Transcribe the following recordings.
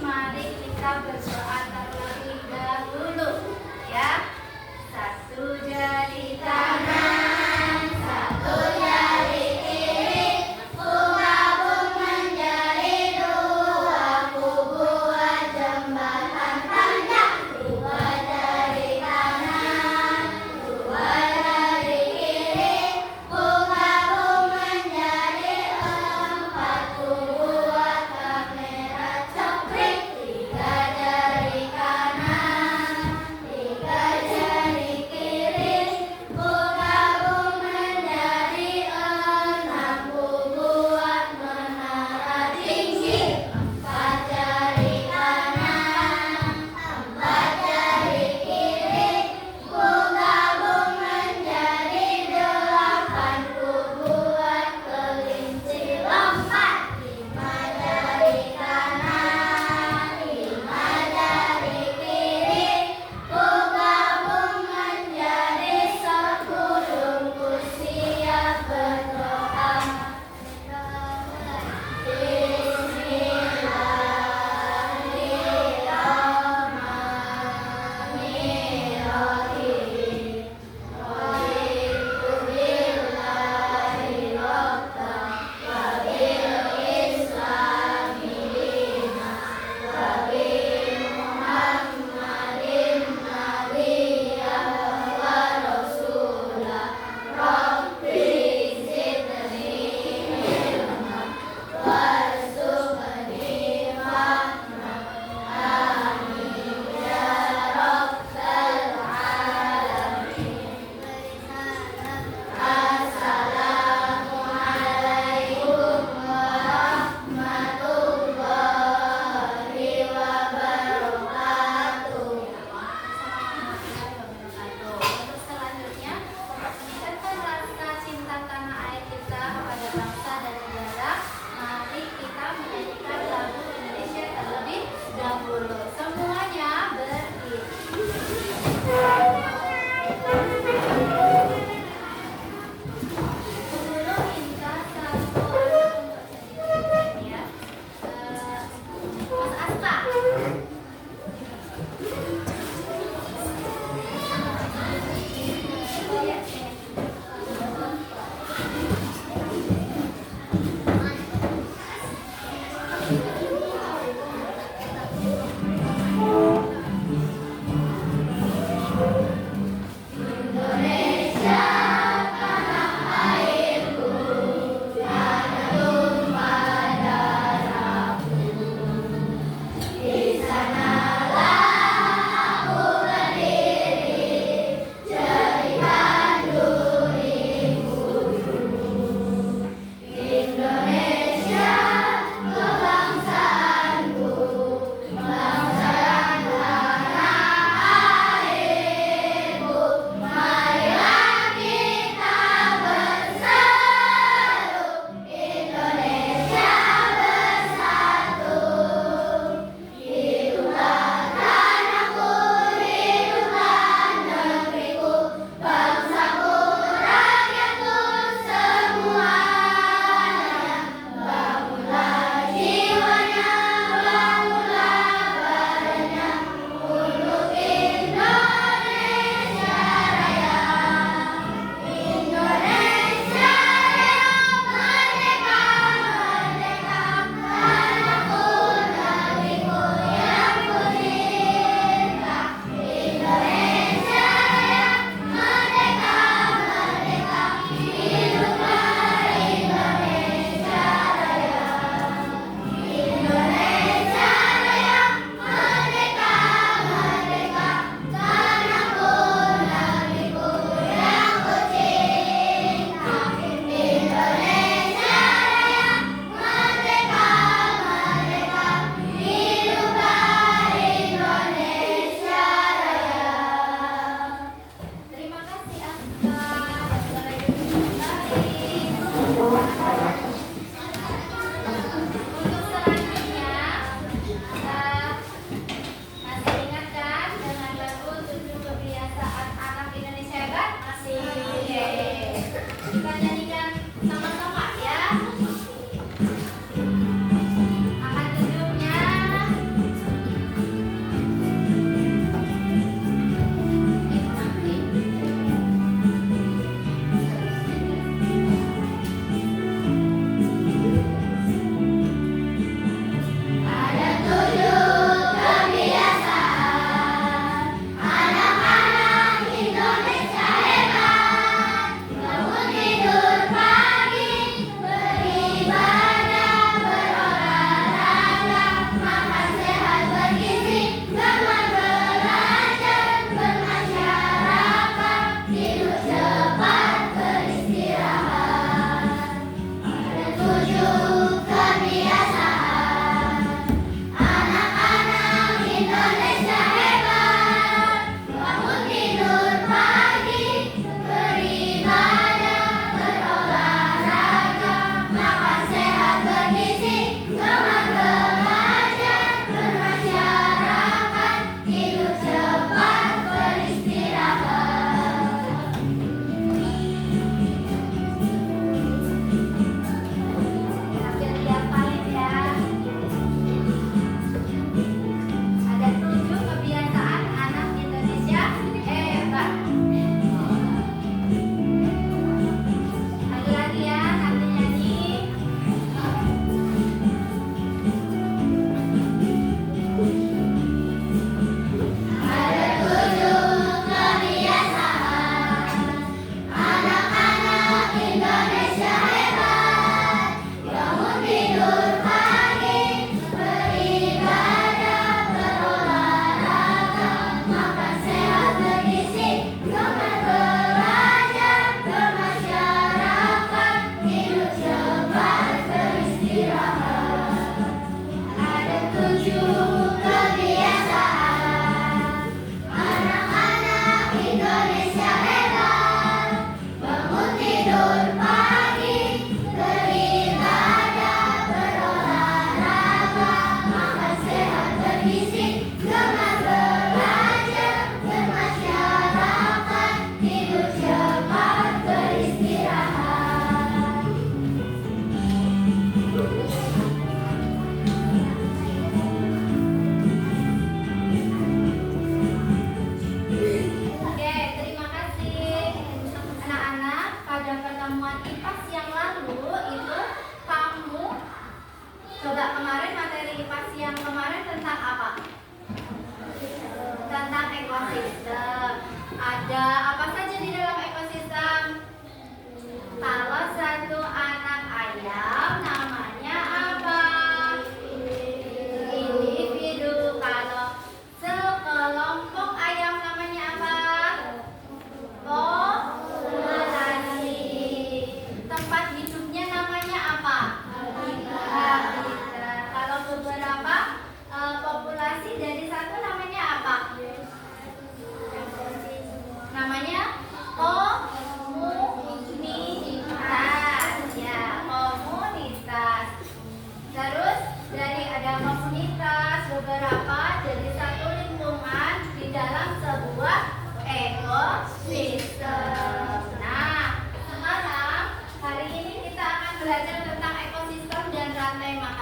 mari kita berdoa terlebih dahulu ya. Satu jari kanan, satu jari kiri, bunga-bunga menjadi dua, ku buat jembatan panjang. Dua jari kanan, dua jari kiri, bunga-bunga menjadi empat, ku buat kamera cokrik. Tiga jari kanan, tiga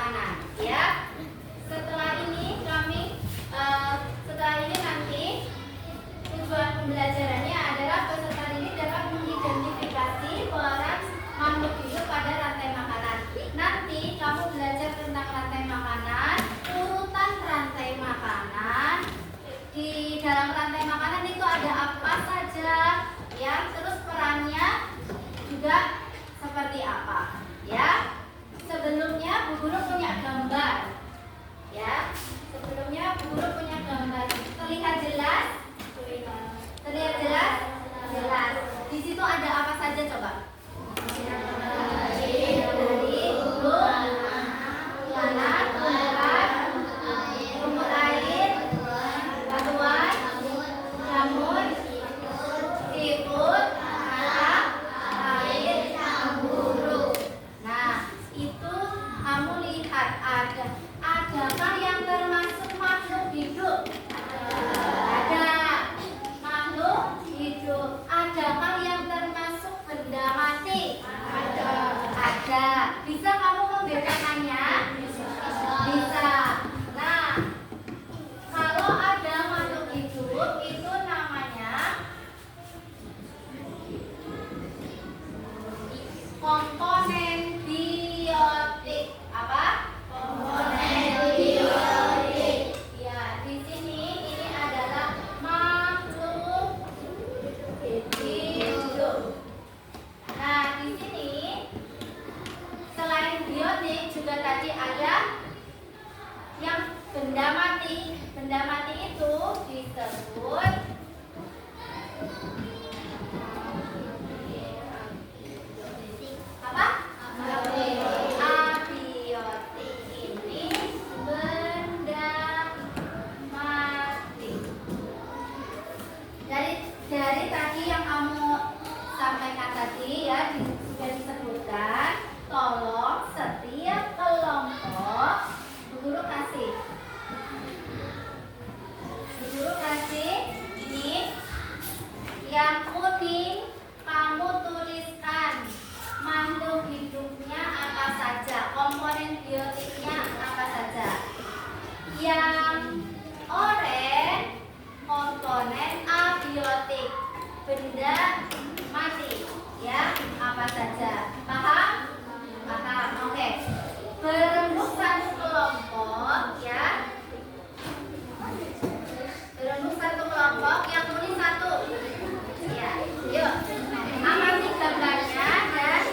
makanan, ya. Setelah ini nanti tujuan pembelajarannya adalah peserta didik dapat mengidentifikasi peran makhluk hidup pada rantai makanan. Nanti kamu belajar tentang rantai makanan, urutan rantai makanan. Di dalam rantai makanan itu ada apa saja, ya. Terus perannya juga seperti apa, ya. Sebelumnya Bu Guru punya gambar, ya. Sebelumnya Bu Guru punya gambar. Terlihat jelas? Terlihat jelas? Jelas. Di situ ada apa saja coba? Dari huruf, tanah, rumput air, batuan, jamur, siput, harap, air, burung. Nah, itu kamu lihat adakah yang termasuk makhluk hidup? Ada. Makhluk hidup. Adakah yang termasuk benda mati? Ada. Bisa kamu membedakannya? Bisa. Nah, kalau ada makhluk hidup itu namanya komponen biotik. Apa? Komponen biotik. Ya, di sini ini adalah makhluk hidup. Nah, di sini selain biotik juga tadi ada yang benda mati. Benda mati itu disebut apa? Abiotik. Ini benda mati. Dari tadi yang kamu sampaikan tadi, ya, sudah disebutkan. Tolong setiap kelompok Bu Guru kasih ini yang kuning, kamu tuliskan makhluk hidupnya apa saja, komponen biotiknya apa saja. Yang oranye, komponen abiotik, benda mati, ya, apa saja. Paham? Paham. Oke. Berembuk satu kelompok, ya. Berembuk satu kelompok, yang tulis satu. Ya, yuk. Amati gambarnya dan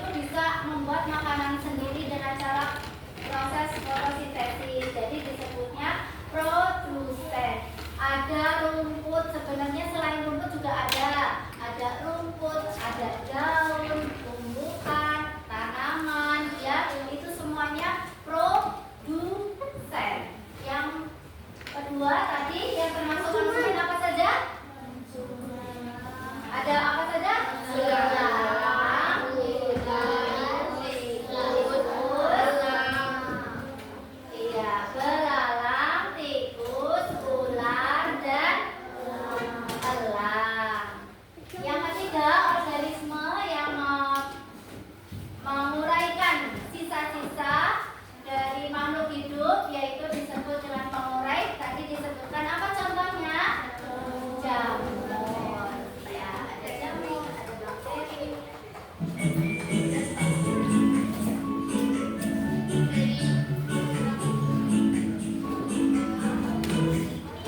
itu bisa membuat makanan sendiri dengan cara proses fotosintesis. Jadi disebutnya produsen. Ada rumput, sebenarnya selain rumput juga ada rumput, ada daun, tumbuhan, tanaman, ya itu semuanya produsen. Yang kedua tadi yang termasuk konsumen apa saja? Ada apa saja? Belalang, iya, belalang, tikus, ular, dan elang. Yang ketiga, organisme yang menguraikan sisa-sisa dari makhluk hidup, yaitu disebut dengan pengurai. Tadi disebutkan apa contohnya? Jamur. Ya, ada jamur, ada bakteri.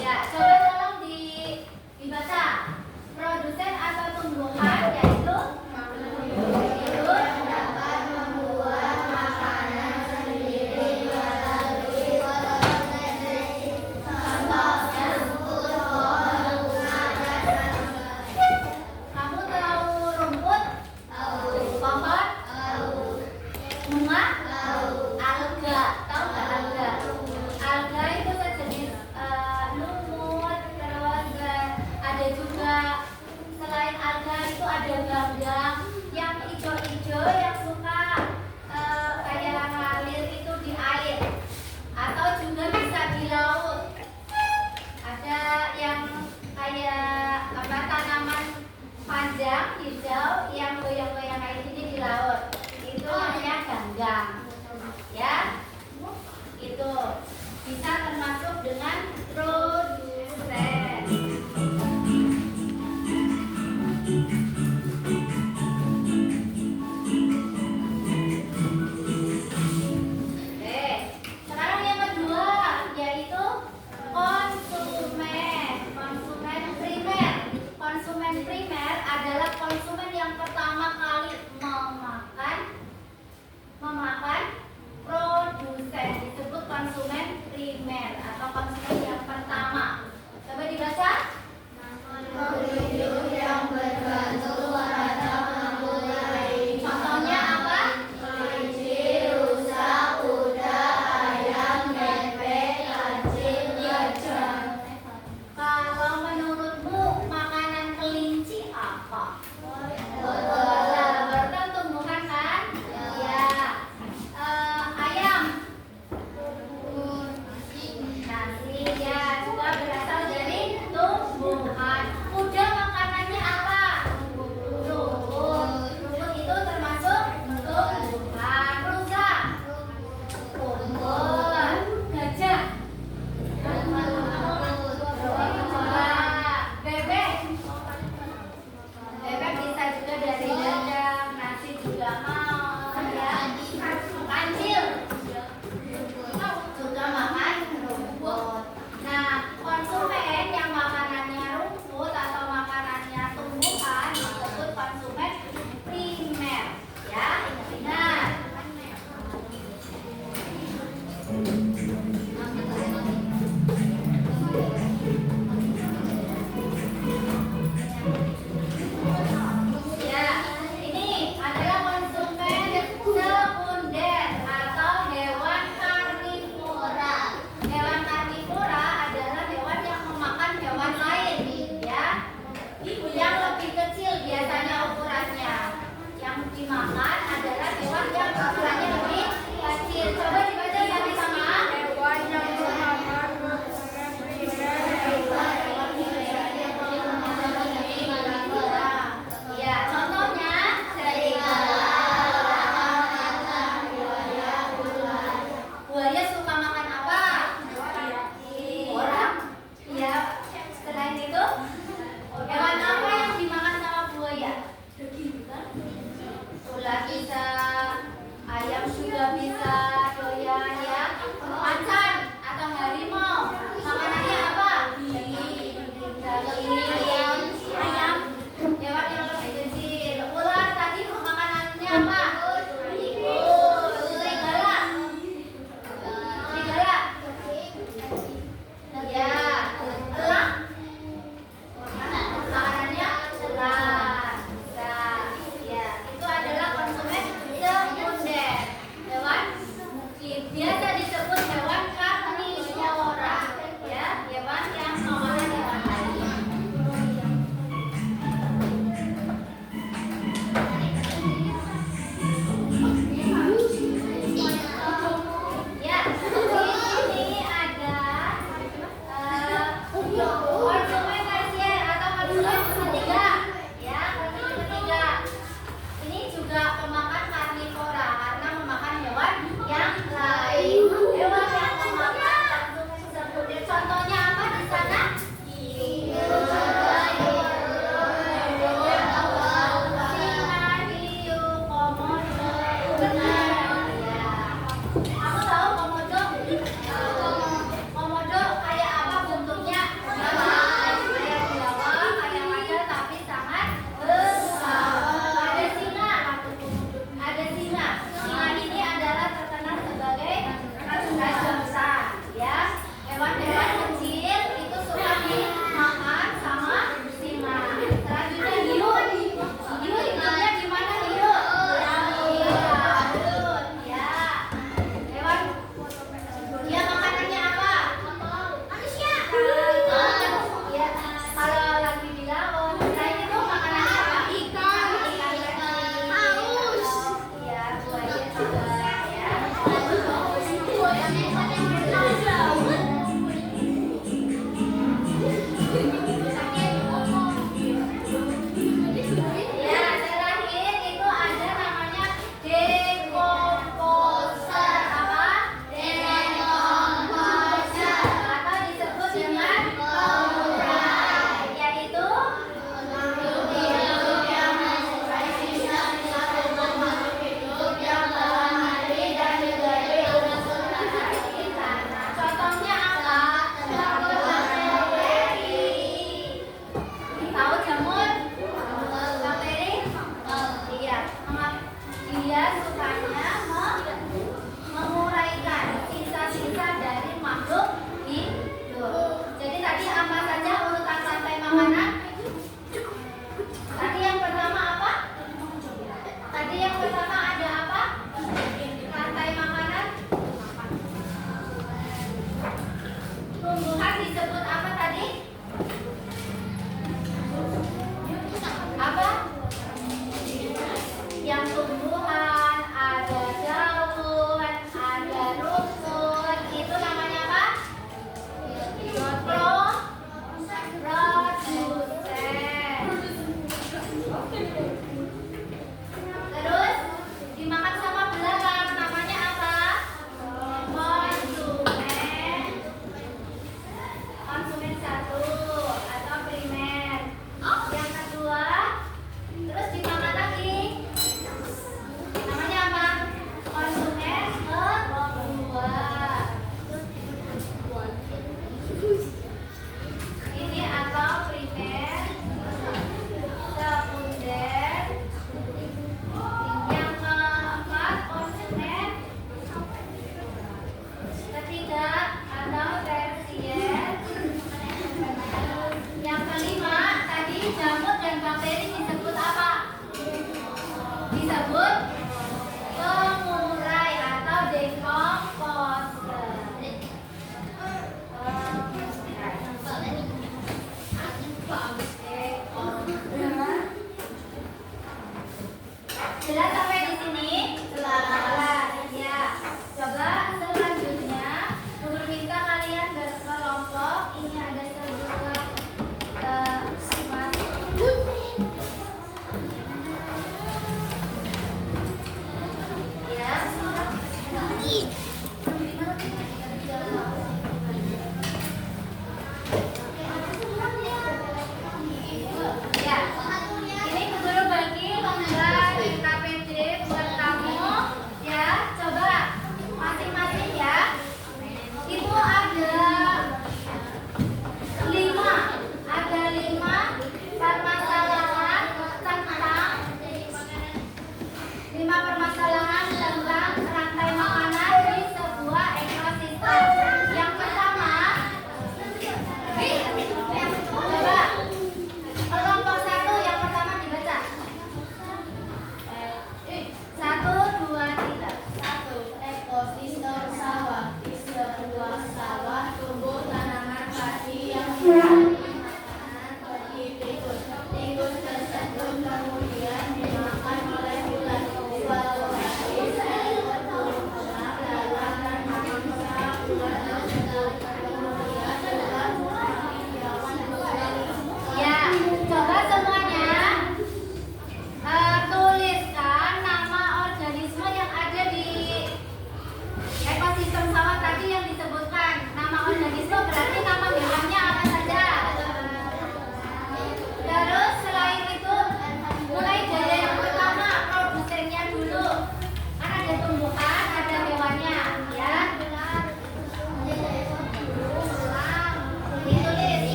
Ya, coba tolong dibaca. Produsen atau tumbuhan yaitu dapat membuat makanan sendiri melalui fotosintesis.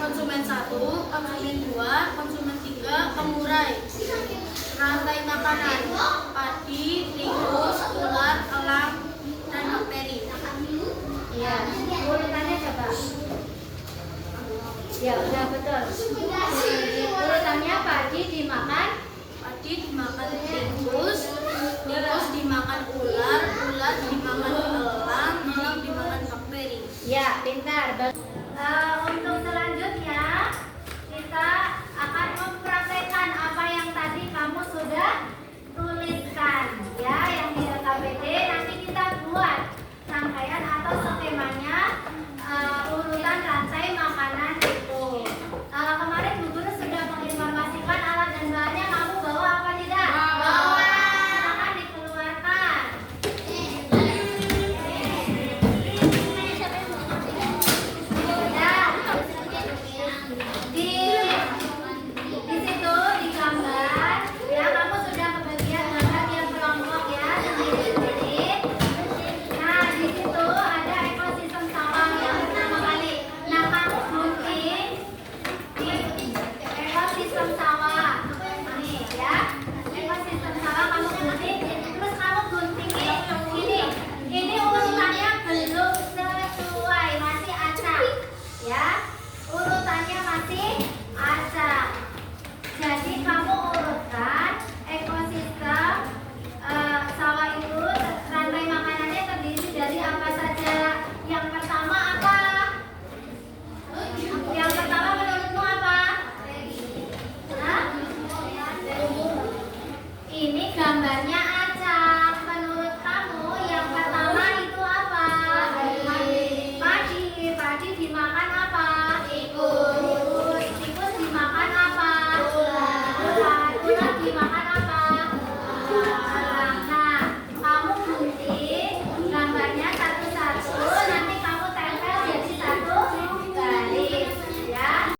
konsumen 1, konsumen 2, konsumen 3, pengurai. Rantai makanan, padi, tikus, ular, elang, dan bakteri. Ya, urutannya coba. Ya, udah betul. Urutannya padi dimakan Tikus, tikus dimakan ular, ular dimakan elang, elang dimakan bakteri. Ya, pintar. Untuk selanjutnya kita akan mempraktekkan apa yang tadi kamu sudah tuliskan, ya, yang di LKPD. Nanti kita buat rangkaian atau skemanya, urutan rantai makanan itu. Kemarin Bu Guru sudah menginformasikan alat dan bahannya. Kamu bawa apa tidak? Bawa. Silakan dikeluarkan. Di situ di gambar, ya, kamu sudah kebagian gambar yang kelompok, ya, sendiri-sendiri. Nah, di situ ada ekosistem sawah yang pertama kali. Nah, kamu gunting di ekosistem sawah. Nih, ya, ekosistem sawah kamu gunting. Terus kamu guntingin ini. Ini urutannya belum sesuai, masih acak, ya. Urutannya masih acak. Jadi kamu urutkan ekosistem sawah itu, rantai makanannya terdiri dari apa saja. Yang pertama apa? Yang pertama menurutmu apa? Hah? Ini gambarnya acak. Menurut kamu yang pertama itu apa? Padi. Padi dimakan apa? Tikus. Tikus dimakan apa? Ular. Ular dimakan apa? Elang. Nah, kamu gunting gambarnya satu-satu. Nanti kamu tempel jadi satu garis, ya.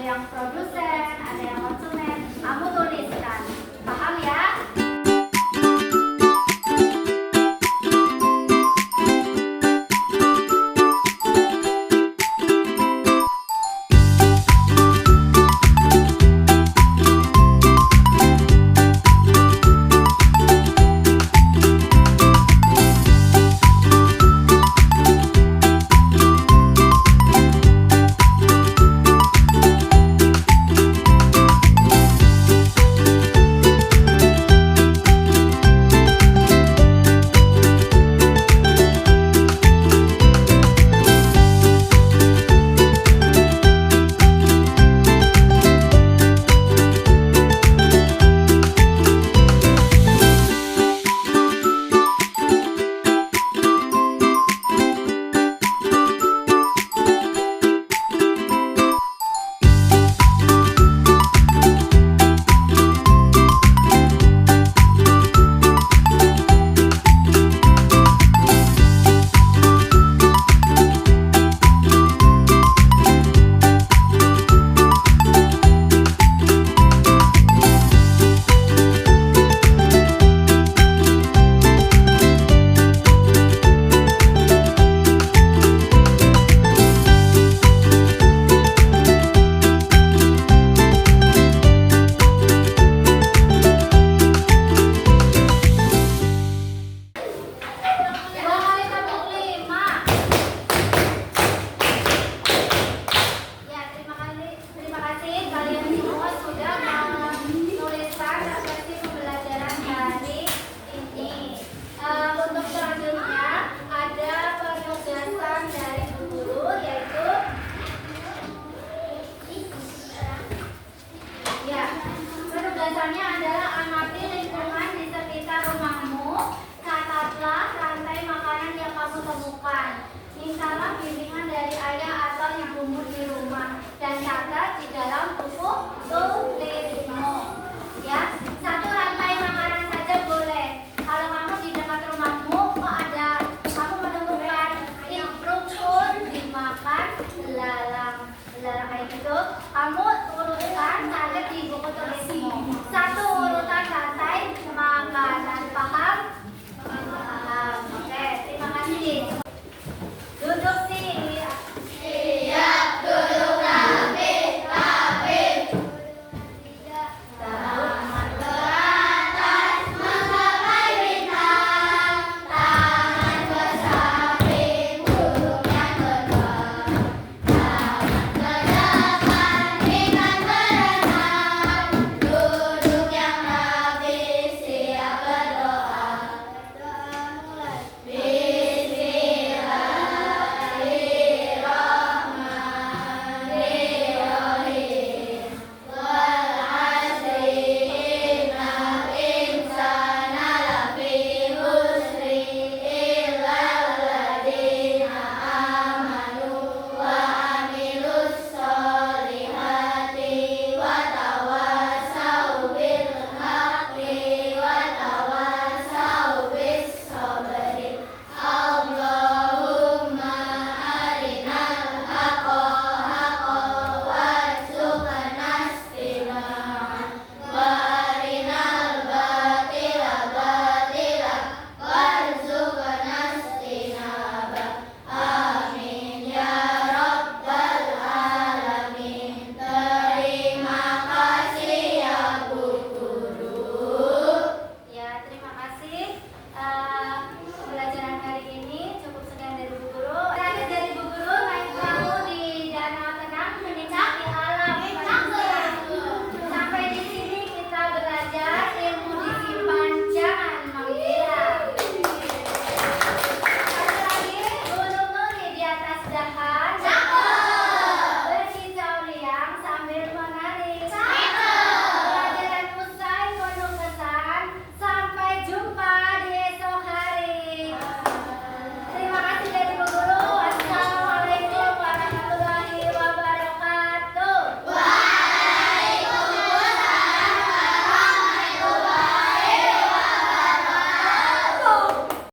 yang produsen, ada yang konsumen.